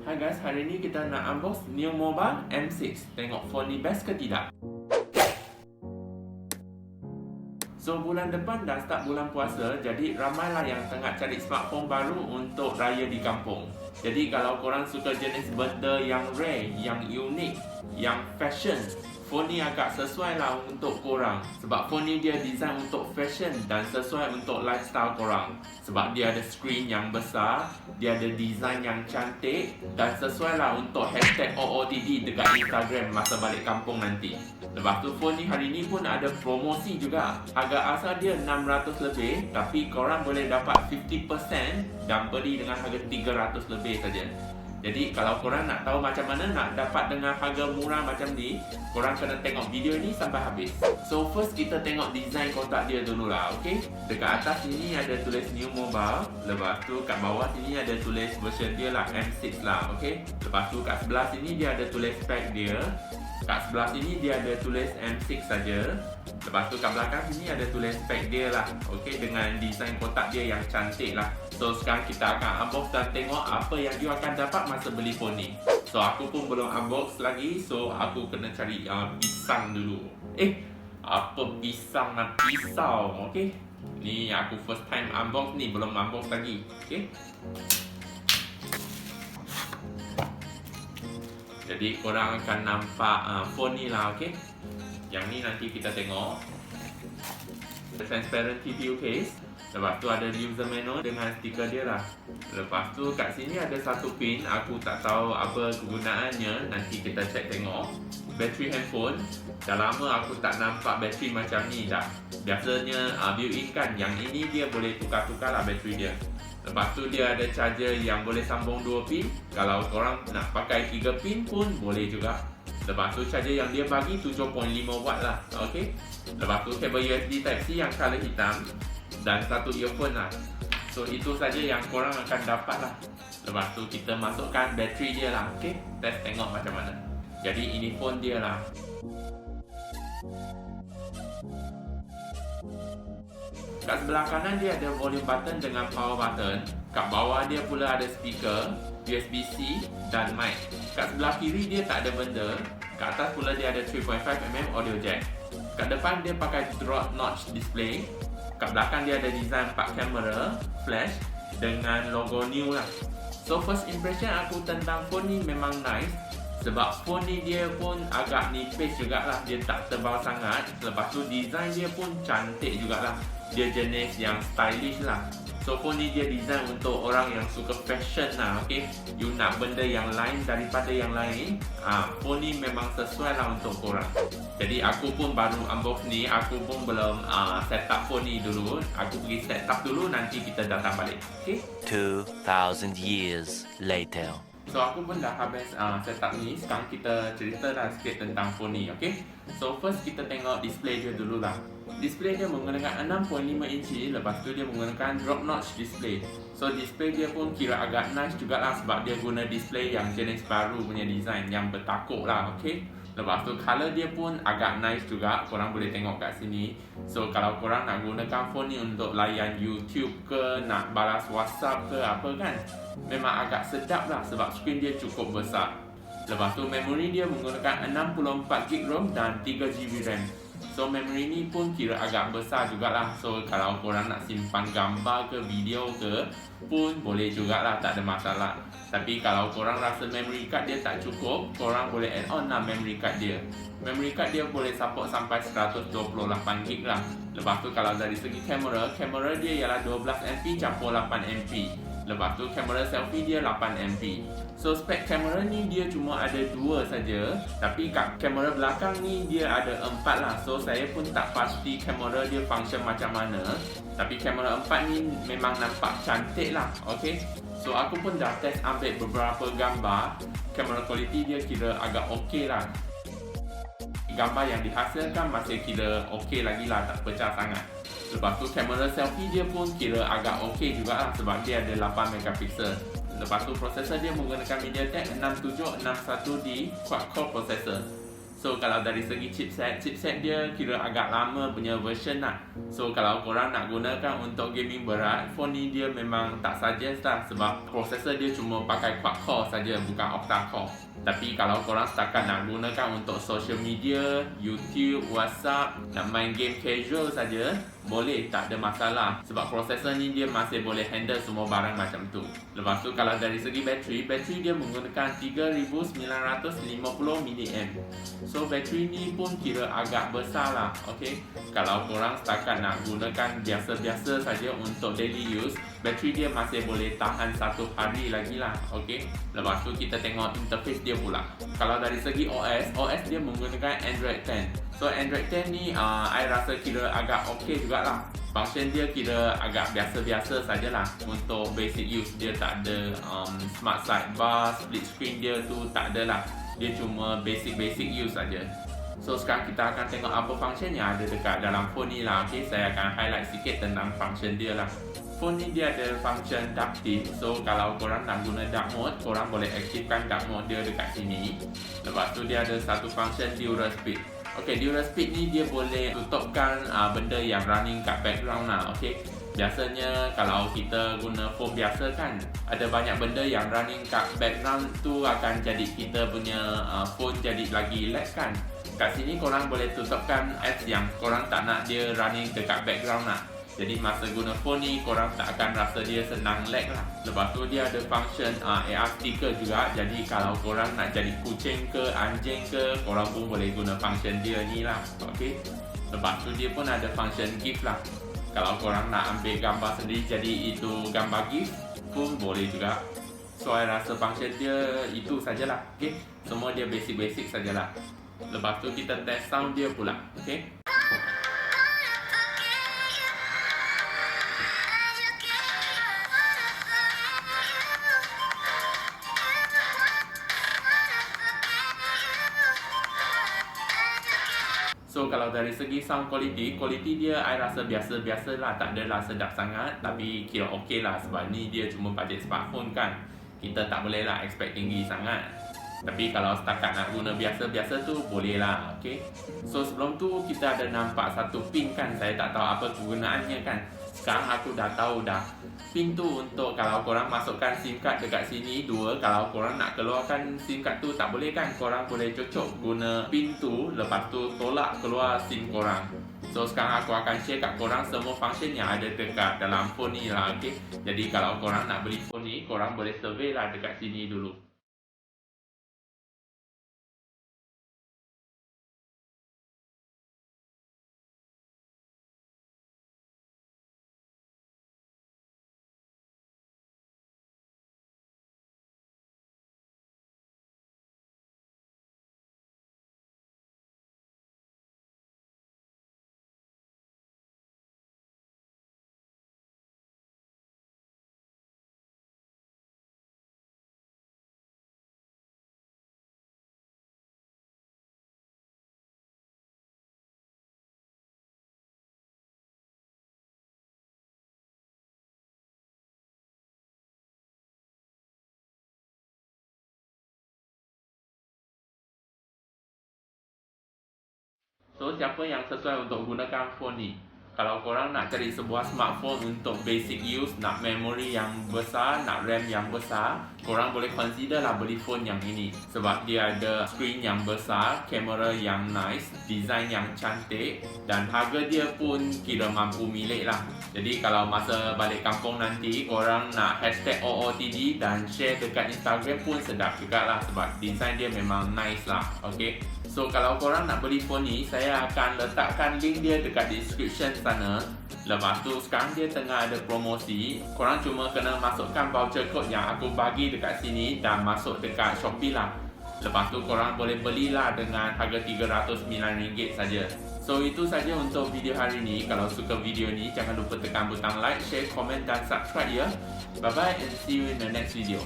Hai guys, hari ni kita nak unbox new mobile M6. Tengok phone ni best ke tidak. So bulan depan dah start bulan puasa, jadi ramailah yang tengah cari smartphone baru untuk raya di kampung. Jadi kalau korang suka jenis benda yang rare, yang unik, yang fashion, phone ni agak sesuai lah untuk korang. Sebab phone ni dia design untuk fashion dan sesuai untuk lifestyle korang. Sebab dia ada screen yang besar, dia ada design yang cantik dan sesuai lah untuk hashtag OOTD dekat Instagram masa balik kampung nanti. Lepas tu phone ni hari ni pun ada promosi juga. Harga asal dia 600 lebih, tapi korang boleh dapat 50% dan beli dengan harga 300 lebih saja. Jadi kalau korang nak tahu macam mana nak dapat dengan harga murah macam ni, korang kena tengok video ni sampai habis. So first kita tengok design kotak dia dululah, okey? Dekat atas sini ada tulis new mobile, lepas tu kat bawah sini ada tulis version dia lah M6 lah, okey? Lepas tu kat sebelah sini dia ada tulis spec dia. Kat sebelah sini dia ada tulis M6 saja. Lepas tu kat belakang sini ada tulis spec dia lah, okey, dengan design kotak dia yang cantik lah. So sekarang kita akan unbox dan tengok apa yang you akan dapat masa beli phone ni. So aku pun belum unbox lagi, so aku kena cari pisang dulu. Apa pisang dan pisau, okey? Ni aku first time unbox ni, belum unbox lagi, okey? Jadi korang akan nampak phone ni lah, okey? Yang ni nanti kita tengok. Transparent TPU case. Lepas tu ada user manual dengan stiker dia lah. Lepas tu kat sini ada satu pin, aku tak tahu apa kegunaannya, nanti kita cek tengok. Bateri handphone, dah lama aku tak nampak bateri macam ni dah. Biasanya built-in kan, yang ini dia boleh tukar-tukar lah bateri dia. Lepas tu dia ada charger yang boleh sambung 2 pin. Kalau korang nak pakai 3 pin pun boleh juga. Lepas tu charger yang dia bagi 7.5 watt lah, okey. Lepas tu kabel USB Type-C yang color hitam dan satu earphone lah. So itu saja yang korang akan dapat lah. Lepas tu kita masukkan bateri dia lah, okey. Test tengok macam mana. Jadi ini phone dia lah. Kat sebelah kanan dia ada volume button dengan power button. Kat bawah dia pula ada speaker, USB-C dan mic. Kat sebelah kiri dia tak ada benda. Kat atas pula dia ada 3.5mm audio jack. Kat depan dia pakai drop notch display. Kat belakang dia ada design 4 kamera, flash dengan logo new lah. So first impression aku tentang phone ni memang nice. Sebab phone ni dia pun agak nipis jugalah, dia tak tebal sangat. Lepas tu design dia pun cantik jugalah. Dia jenis yang stylish lah. So phone ni dia design untuk orang yang suka fashion lah, okay? You nak benda yang lain daripada yang lain, phone ni memang sesuai lah untuk korang. Jadi aku pun baru unbox ni, aku pun belum set up phone ni dulu. Aku pergi set up dulu, nanti kita datang balik, okay? 2,000 years later. So aku pun dah habis set up ni. Sekarang kita cerita dah sikit tentang phone ni, okay? So first kita tengok display dia dulu lah. Display dia menggunakan 6.5 inci. Lepas tu dia menggunakan drop notch display. So display dia pun kira agak nice jugalah, sebab dia guna display yang jenis baru punya design, yang bertakuk lah, okay? Lepas tu color dia pun agak nice juga, korang boleh tengok kat sini. So kalau korang nak gunakan phone ni untuk layan YouTube ke, nak balas WhatsApp ke apa kan, memang agak sedap lah sebab screen dia cukup besar. Lepas tu memory dia menggunakan 64GB ROM dan 3GB RAM. So memory ni pun kira agak besar jugalah. So kalau korang nak simpan gambar ke video ke pun boleh jugalah, tak ada masalah. Tapi kalau korang rasa memory card dia tak cukup, korang boleh add on lah memory card dia. Memory card dia boleh support sampai 128GB lah. Lepas tu kalau dari segi kamera, kamera dia ialah 12MP campur 8MP. Lepas tu kamera selfie dia 8MP. So spek kamera ni dia cuma ada 2 saja, tapi kat kamera belakang ni dia ada 4 lah. So saya pun tak pasti kamera dia function macam mana, tapi kamera 4 ni memang nampak cantik lah, okay? So aku pun dah test ambil beberapa gambar. Kamera quality dia kira agak okay lah. Gambar yang dihasilkan masih kira okay lagi lah, tak pecah sangat. Lepas tu kamera selfie dia pun kira agak okay juga lah, sebab dia ada 8MP. Lepas tu prosesor dia menggunakan MediaTek 6761D quad core processor. So kalau dari segi chipset dia kira agak lama punya version lah. So kalau korang nak gunakan untuk gaming berat, phone ni dia memang tak suggest lah, sebab prosesor dia cuma pakai quad core saja, bukan octa core. Tapi kalau korang setakat nak gunakan untuk social media, YouTube, WhatsApp, nak main game casual saja, boleh, tak ada masalah. Sebab prosesor ni dia masih boleh handle semua barang macam tu. Lepas tu kalau dari segi bateri dia menggunakan 3950 mAh. So bateri ni pun kira agak besar lah, okay? Kalau korang setakat nak gunakan biasa-biasa saja untuk daily use, bateri dia masih boleh tahan 1 hari lagi lah, okay? Lepas tu kita tengok interface dia pula. Kalau dari segi OS dia menggunakan Android 10. So Android 10 ni I rasa kira agak okey jugalah. Function dia kira agak biasa-biasa sajalah. Untuk basic use dia tak ada smart sidebar, split screen dia tu tak ada lah. Dia cuma basic use saja. So sekarang kita akan tengok apa function yang ada dekat dalam phone ni lah. Okay, saya akan highlight sikit tentang function dia lah. Phone ni dia ada function dark theme. So kalau korang nak guna dark mode, korang boleh aktifkan dark mode dia dekat sini. Lepas tu dia ada satu function dual speed. Okay, dual speed ni dia boleh tutupkan benda yang running kat background lah. Okay, biasanya kalau kita guna phone biasa kan, ada banyak benda yang running kat background tu akan jadi kita punya phone jadi lagi lag kan. Kat sini korang boleh tutupkan apps yang korang tak nak dia running dekat background lah. Jadi masa guna phone ni korang tak akan rasa dia senang lag lah. Lepas tu dia ada function AR sticker juga. Jadi kalau korang nak jadi kucing ke anjing ke, korang pun boleh guna function dia ni lah. Okay. Lepas tu dia pun ada function GIF lah. Kalau korang nak ambil gambar sendiri jadi itu gambar GIF pun boleh juga. So I rasa function dia itu sajalah. Okay. Semua dia basic sajalah. Lepas tu kita test sound dia pula. Okay. So kalau dari segi sound quality dia I rasa biasa-biasa lah, tak adalah sedap sangat, tapi kira okey lah, sebab ni dia cuma budget smartphone kan. Kita tak boleh lah expect tinggi sangat. Tapi kalau setakat nak guna biasa-biasa tu boleh lah, okay. So sebelum tu kita ada nampak satu pin kan, saya tak tahu apa kegunaannya kan. Sekarang aku dah tahu dah. Pin tu untuk kalau korang masukkan SIM card dekat sini 2, kalau korang nak keluarkan SIM card tu tak boleh kan, korang boleh cocok guna pin tu, lepas tu tolak keluar SIM korang. So sekarang aku akan share kat korang semua function yang ada dekat dalam phone ni lah, okay. Jadi kalau korang nak beli phone ni, korang boleh survey lah dekat sini dulu. So siapa yang sesuai untuk gunakan phone ni? Kalau korang nak cari sebuah smartphone untuk basic use, nak memory yang besar, nak RAM yang besar, korang boleh consider lah beli phone yang ini. Sebab dia ada screen yang besar, kamera yang nice, design yang cantik, dan harga dia pun kira mampu milik lah. Jadi kalau masa balik kampung nanti, korang nak hashtag OOTD dan share dekat Instagram pun sedap juga lah, sebab design dia memang nice lah, okay. So kalau korang nak beli phone ni, saya akan letakkan link dia dekat description sana. Lepas tu sekarang dia tengah ada promosi. Korang cuma kena masukkan voucher code yang aku bagi dekat sini dan masuk dekat Shopee lah. Lepas tu korang boleh belilah dengan harga RM309 saja. So itu saja untuk video hari ni. Kalau suka video ni, jangan lupa tekan butang like, share, komen dan subscribe ya. Bye bye and see you in the next video.